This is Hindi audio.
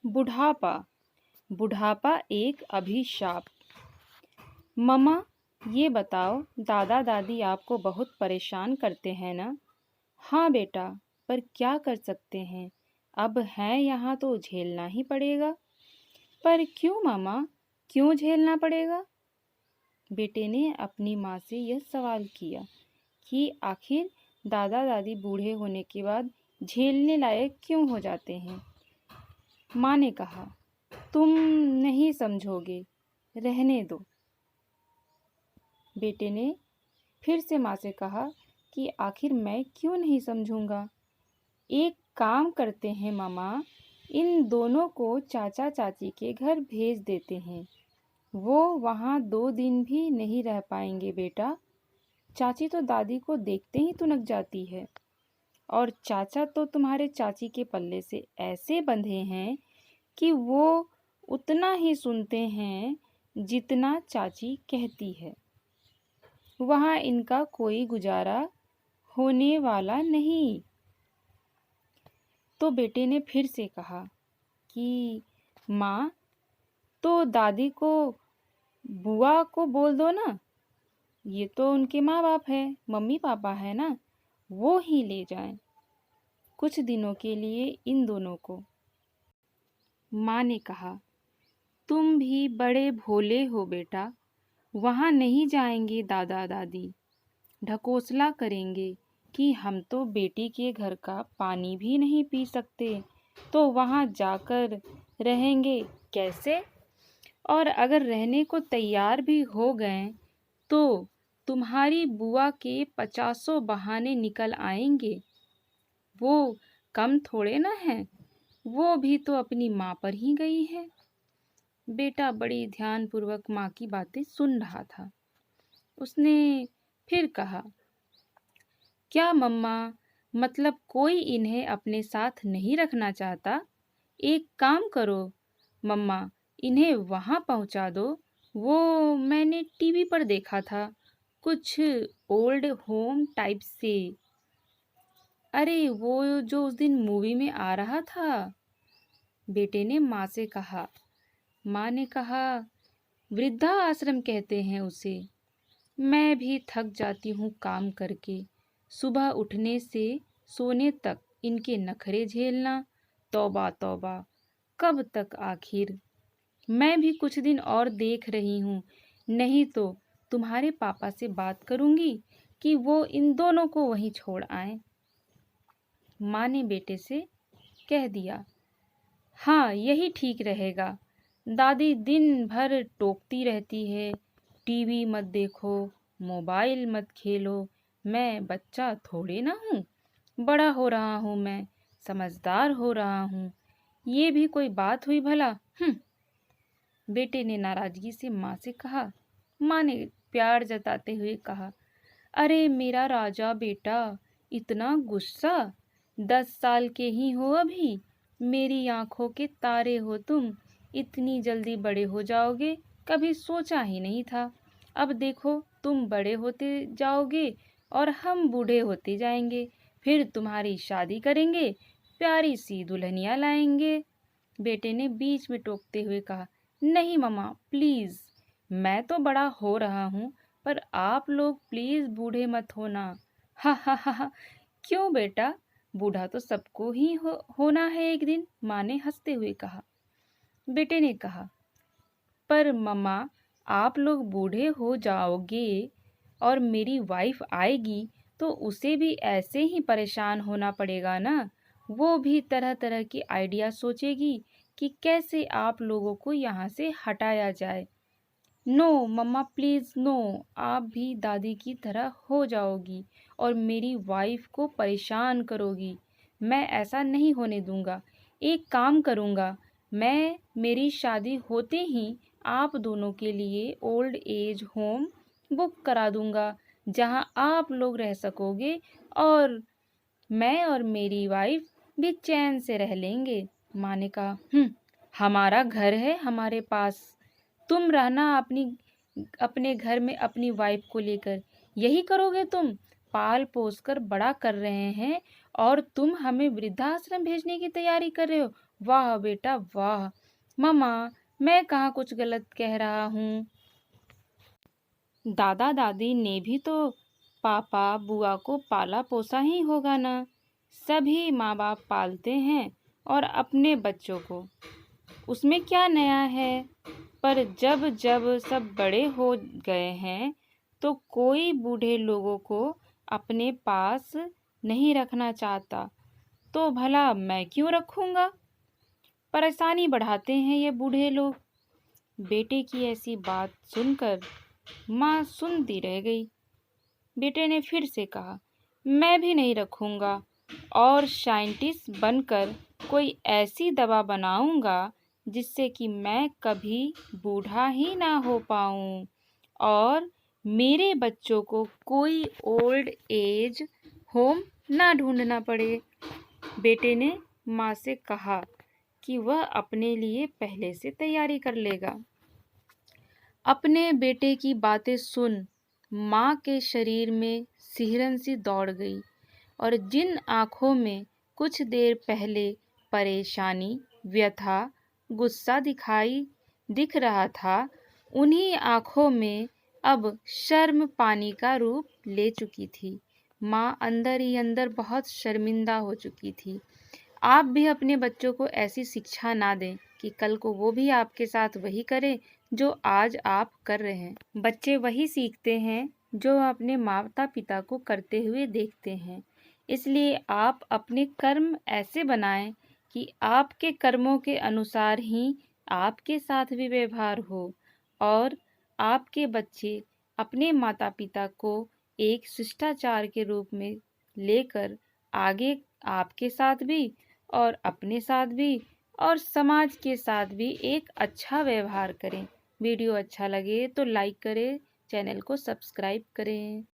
बुढ़ापा। बुढ़ापा एक अभिशाप। मम्मा, ये बताओ, दादा दादी आपको बहुत परेशान करते हैं ना? हाँ बेटा, पर क्या कर सकते हैं, अब हैं यहाँ तो झेलना ही पड़ेगा। पर क्यों मामा, क्यों झेलना पड़ेगा? बेटे ने अपनी माँ से यह सवाल किया कि आखिर दादा दादी बूढ़े होने के बाद झेलने लायक क्यों हो जाते हैं। माँ ने कहा, तुम नहीं समझोगे, रहने दो। बेटे ने फिर से माँ से कहा कि आखिर मैं क्यों नहीं समझूंगा। एक काम करते हैं मामा, इन दोनों को चाचा चाची के घर भेज देते हैं। वो वहाँ 2 दिन भी नहीं रह पाएंगे बेटा। चाची तो दादी को देखते ही तुनक जाती है, और चाचा तो तुम्हारे चाची के पल्ले से ऐसे बंधे हैं कि वो उतना ही सुनते हैं जितना चाची कहती है। वहाँ इनका कोई गुजारा होने वाला नहीं। तो बेटे ने फिर से कहा कि माँ, तो दादी को बुआ को बोल दो ना, ये तो उनके माँ बाप है, मम्मी पापा है ना, वो ही ले जाएं कुछ दिनों के लिए इन दोनों को। माँ ने कहा, तुम भी बड़े भोले हो बेटा, वहाँ नहीं जाएंगे दादा दादी, ढकोसला करेंगे कि हम तो बेटी के घर का पानी भी नहीं पी सकते, तो वहाँ जाकर रहेंगे कैसे? और अगर रहने को तैयार भी हो गए तो तुम्हारी बुआ के 50 बहाने निकल आएंगे। वो कम थोड़े ना है, वो भी तो अपनी माँ पर ही गई है। बेटा बड़ी ध्यानपूर्वक माँ की बातें सुन रहा था। उसने फिर कहा, क्या मम्मा, मतलब कोई इन्हें अपने साथ नहीं रखना चाहता? एक काम करो मम्मा, इन्हें वहाँ पहुँचा दो। वो मैंने टीवी पर देखा था, कुछ ओल्ड होम टाइप से। अरे वो जो उस दिन मूवी में आ रहा था, बेटे ने माँ से कहा। माँ ने कहा, वृद्धा आश्रम कहते हैं उसे। मैं भी थक जाती हूँ काम करके, सुबह उठने से सोने तक इनके नखरे झेलना। तौबा तौबा, कब तक आखिर। मैं भी कुछ दिन और देख रही हूँ, नहीं तो तुम्हारे पापा से बात करूँगी कि वो इन दोनों को वहीं छोड़ आएं। माँ ने बेटे से कह दिया। हाँ, यही ठीक रहेगा। दादी दिन भर टोकती रहती है, टीवी मत देखो, मोबाइल मत खेलो। मैं बच्चा थोड़े ना हूँ, बड़ा हो रहा हूँ, मैं समझदार हो रहा हूँ। ये भी कोई बात हुई भला? बेटे ने नाराजगी से माँ से कहा। माँ ने प्यार जताते हुए कहा, अरे मेरा राजा बेटा, इतना गुस्सा? 10 साल के ही हो अभी, मेरी आंखों के तारे हो तुम, इतनी जल्दी बड़े हो जाओगे, कभी सोचा ही नहीं था। अब देखो तुम बड़े होते जाओगे और हम बूढ़े होते जाएंगे, फिर तुम्हारी शादी करेंगे, प्यारी सी दुल्हनिया लाएंगे। बेटे ने बीच में टोकते हुए कहा, नहीं मम्मा प्लीज़, मैं तो बड़ा हो रहा हूँ, पर आप लोग प्लीज़ बूढ़े मत होना। हा हा हा हा। क्यों बेटा, बूढ़ा तो सबको ही होना है एक दिन, माँ ने हंसते हुए कहा। बेटे ने कहा, पर मम्मा, आप लोग बूढ़े हो जाओगे और मेरी वाइफ आएगी तो उसे भी ऐसे ही परेशान होना पड़ेगा ना। वो भी तरह तरह की आइडिया सोचेगी कि कैसे आप लोगों को यहाँ से हटाया जाए। नो मम्मा प्लीज़ नो, आप भी दादी की तरह हो जाओगी और मेरी वाइफ को परेशान करोगी। मैं ऐसा नहीं होने दूंगा। एक काम करूंगा, मैं मेरी शादी होते ही आप दोनों के लिए ओल्ड एज होम बुक करा दूंगा, जहां आप लोग रह सकोगे और मैं और मेरी वाइफ भी चैन से रह लेंगे। माँ ने कहा, हमारा घर है हमारे पास, तुम रहना अपने घर में अपनी वाइफ को लेकर। यही करोगे तुम? पाल पोस कर बड़ा कर रहे हैं और तुम हमें वृद्धाश्रम भेजने की तैयारी कर रहे हो? वाह बेटा वाह, मम्मा मैं कहाँ कुछ गलत कह रहा हूँ। दादा दादी ने भी तो पापा बुआ को पाला पोसा ही होगा ना। सभी माँ बाप पालते हैं और अपने बच्चों को, उसमें क्या नया है। पर जब जब सब बड़े हो गए हैं तो कोई बूढ़े लोगों को अपने पास नहीं रखना चाहता, तो भला मैं क्यों रखूँगा। परेशानी बढ़ाते हैं ये बूढ़े लोग। बेटे की ऐसी बात सुनकर माँ सुनती रह गई। बेटे ने फिर से कहा, मैं भी नहीं रखूँगा और साइंटिस्ट बनकर कोई ऐसी दवा बनाऊँगा जिससे कि मैं कभी बूढ़ा ही ना हो पाऊँ और मेरे बच्चों को कोई ओल्ड एज होम ना ढूंढना पड़े। बेटे ने माँ से कहा कि वह अपने लिए पहले से तैयारी कर लेगा। अपने बेटे की बातें सुन माँ के शरीर में सिहरन सी दौड़ गई और जिन आँखों में कुछ देर पहले परेशानी, व्यथा, गुस्सा दिख रहा था, उन्हीं आँखों में अब शर्म पानी का रूप ले चुकी थी। माँ अंदर ही अंदर बहुत शर्मिंदा हो चुकी थी। आप भी अपने बच्चों को ऐसी शिक्षा ना दें कि कल को वो भी आपके साथ वही करें जो आज आप कर रहे हैं। बच्चे वही सीखते हैं जो अपने माता पिता को करते हुए देखते हैं। इसलिए आप अपने कर्म ऐसे बनाएं कि आपके कर्मों के अनुसार ही आपके साथ भी व्यवहार हो और आपके बच्चे अपने माता पिता को एक शिष्टाचार के रूप में लेकर आगे आपके साथ भी और अपने साथ भी और समाज के साथ भी एक अच्छा व्यवहार करें। वीडियो अच्छा लगे तो लाइक करें, चैनल को सब्सक्राइब करें।